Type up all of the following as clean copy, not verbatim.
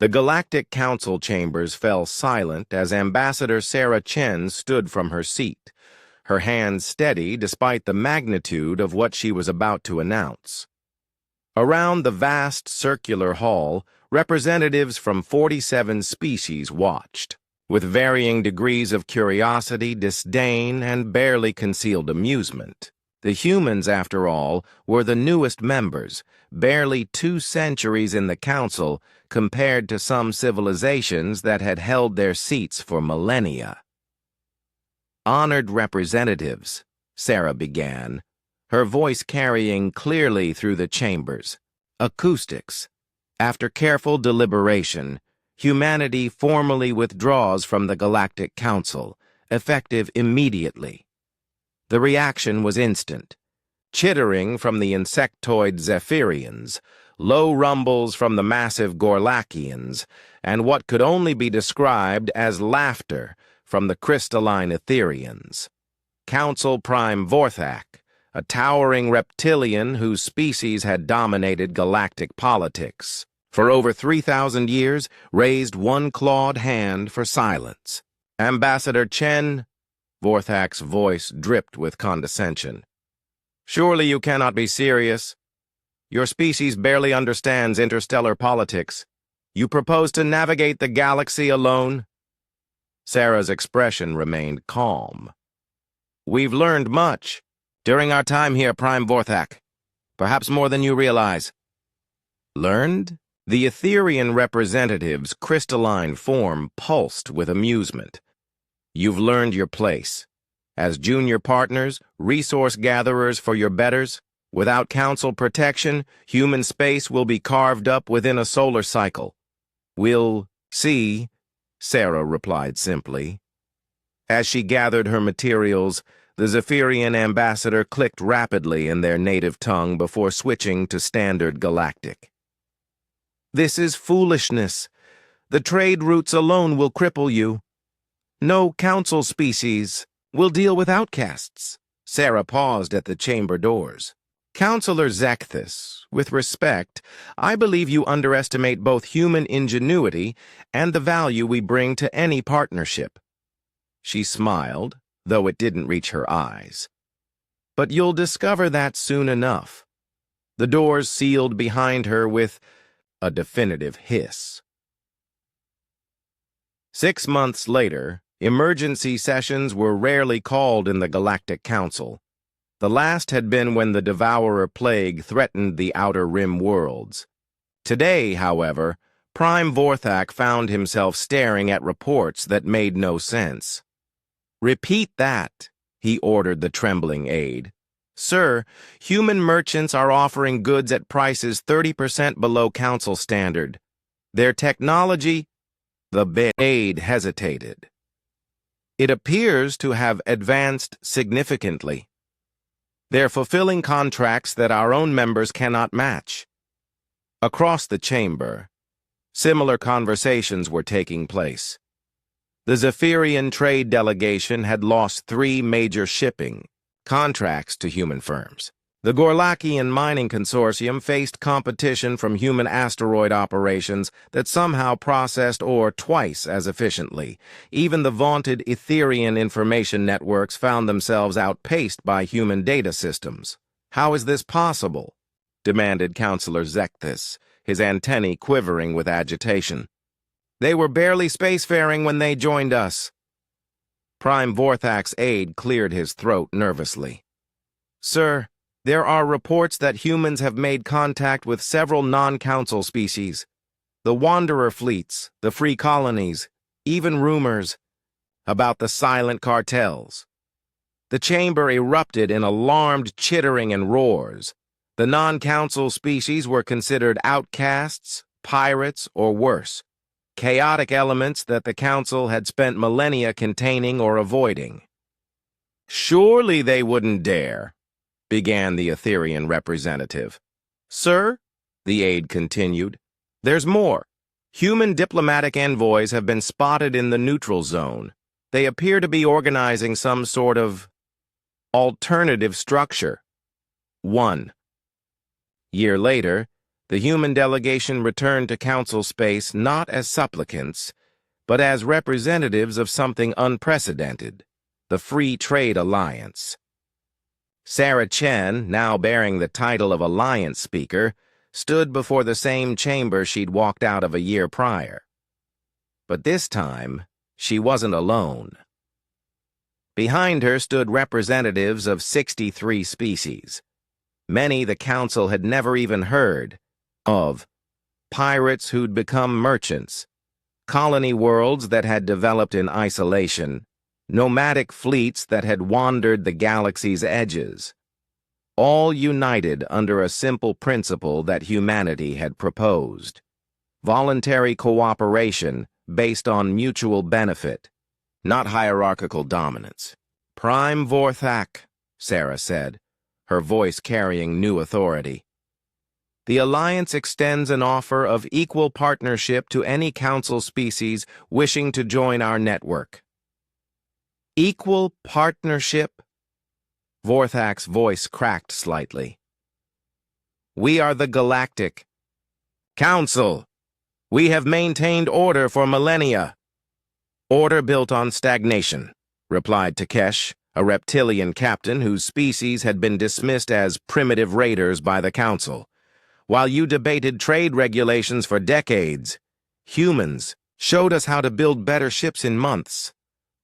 The Galactic Council chambers fell silent as Ambassador Sarah Chen stood from her seat, her hands steady despite the magnitude of what she was about to announce. Around the vast circular hall, representatives from 47 species watched, with varying degrees of curiosity, disdain, and barely concealed amusement. The humans, after all, were the newest members, barely 2 centuries in the Council compared to some civilizations that had held their seats for millennia. "Honored representatives," Sarah began, her voice carrying clearly through the chambers. "Acoustics. After careful deliberation, humanity formally withdraws from the Galactic Council, effective immediately." The reaction was instant. Chittering from the insectoid Zephyrians, low rumbles from the massive Gorlakians, and what could only be described as laughter from the crystalline Etherians. Council Prime Vorthak, a towering reptilian whose species had dominated galactic politics for over 3,000 years, raised one clawed hand for silence. "Ambassador Chen," Vorthak's voice dripped with condescension. "Surely you cannot be serious. Your species barely understands interstellar politics. You propose to navigate the galaxy alone?" Sarah's expression remained calm. "We've learned much during our time here, Prime Vorthak. Perhaps more than you realize." "Learned?" The Etherian representative's crystalline form pulsed with amusement. "You've learned your place. As junior partners, resource gatherers for your betters, without council protection, human space will be carved up within a solar cycle." "We'll see," Sarah replied simply. As she gathered her materials, the Zephyrian ambassador clicked rapidly in their native tongue before switching to standard galactic. "This is foolishness. The trade routes alone will cripple you. No council species will deal with outcasts." Sarah paused at the chamber doors. "Counselor Zekthis, with respect, I believe you underestimate both human ingenuity and the value we bring to any partnership." She smiled, though it didn't reach her eyes. "But you'll discover that soon enough." The doors sealed behind her with a definitive hiss. 6 months later, emergency sessions were rarely called in the Galactic Council. The last had been when the Devourer Plague threatened the Outer Rim worlds. Today, however, Prime Vorthak found himself staring at reports that made no sense. "Repeat that," he ordered the trembling aide. "Sir, human merchants are offering goods at prices 30% below council standard. Their technology—" The aide hesitated. "It appears to have advanced significantly. They're fulfilling contracts that our own members cannot match." Across the chamber, similar conversations were taking place. The Zephyrian trade delegation had lost 3 major shipping contracts to human firms. The Gorlakian mining consortium faced competition from human asteroid operations that somehow processed ore twice as efficiently. Even the vaunted Etherian information networks found themselves outpaced by human data systems. "How is this possible?" demanded Counselor Zekthis, his antennae quivering with agitation. "They were barely spacefaring when they joined us." Prime Vorthak's aide cleared his throat nervously. "Sir, there are reports that humans have made contact with several non-council species. The Wanderer fleets, the free colonies, even rumors about the silent cartels." The chamber erupted in alarmed chittering and roars. The non-council species were considered outcasts, pirates, or worse. Chaotic elements that the Council had spent millennia containing or avoiding. "Surely they wouldn't dare," began the Etherian representative. "Sir," the aide continued, "there's more. Human diplomatic envoys have been spotted in the neutral zone. They appear to be organizing some sort of alternative structure." 1 year later, The human delegation returned to council space not as supplicants, but as representatives of something unprecedented, the Free Trade Alliance. Sarah Chen, now bearing the title of Alliance Speaker, stood before the same chamber she'd walked out of a year prior. But this time, she wasn't alone. Behind her stood representatives of 63 species. Many the council had never even heard of. Pirates who'd become merchants, colony worlds that had developed in isolation, nomadic fleets that had wandered the galaxy's edges, all united under a simple principle that humanity had proposed: voluntary cooperation based on mutual benefit, not hierarchical dominance. "Prime Vorthak," Sarah said, her voice carrying new authority. "The Alliance extends an offer of equal partnership to any council species wishing to join our network." "Equal partnership?" Vorthak's voice cracked slightly. "We are the Galactic Council. We have maintained order for millennia." "Order built on stagnation," replied Takesh, a reptilian captain whose species had been dismissed as primitive raiders by the council. "While you debated trade regulations for decades, humans showed us how to build better ships in months."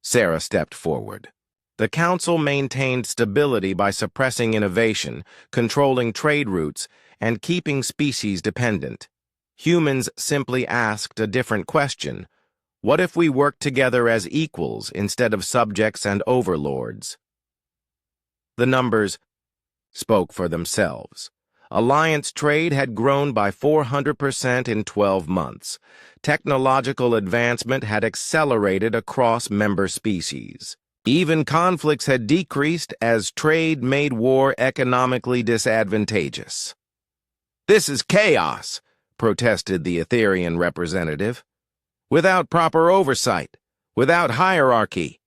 Sarah stepped forward. "The council maintained stability by suppressing innovation, controlling trade routes, and keeping species dependent. Humans simply asked a different question: what if we worked together as equals instead of subjects and overlords?" The numbers spoke for themselves. Alliance trade had grown by 400% in 12 months. Technological advancement had accelerated across member species. Even conflicts had decreased as trade made war economically disadvantageous. "This is chaos," protested the Etherian representative. "Without proper oversight, without hierarchy."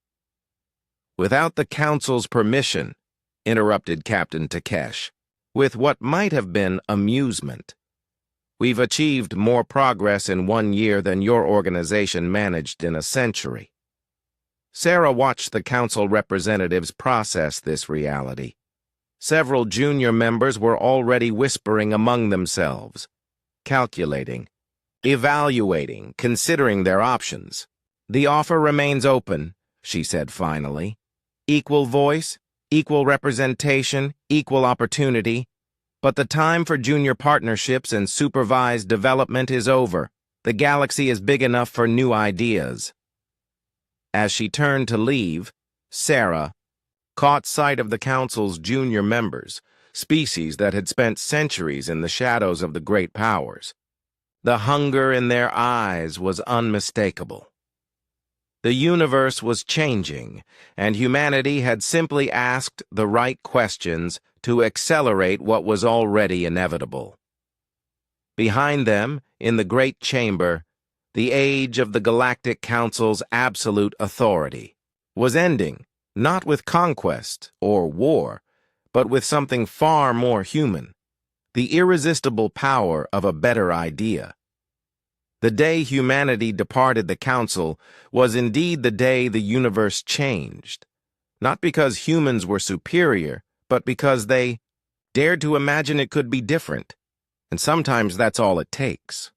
"Without the Council's permission," interrupted Captain Takesh, with what might have been amusement. "We've achieved more progress in 1 year than your organization managed in a century." Sarah watched the council representatives process this reality. Several junior members were already whispering among themselves, calculating, evaluating, considering their options. "The offer remains open," she said finally. "Equal voice, equal representation, equal opportunity. But the time for junior partnerships and supervised development is over. The galaxy is big enough for new ideas." As she turned to leave, Sarah caught sight of the council's junior members, species that had spent centuries in the shadows of the great powers. The hunger in their eyes was unmistakable. The universe was changing, and humanity had simply asked the right questions to accelerate what was already inevitable. Behind them, in the great chamber, the age of the Galactic Council's absolute authority was ending, not with conquest or war, but with something far more human: the irresistible power of a better idea. The day humanity departed the Council was indeed the day the universe changed, not because humans were superior, but because they dared to imagine it could be different. And sometimes that's all it takes.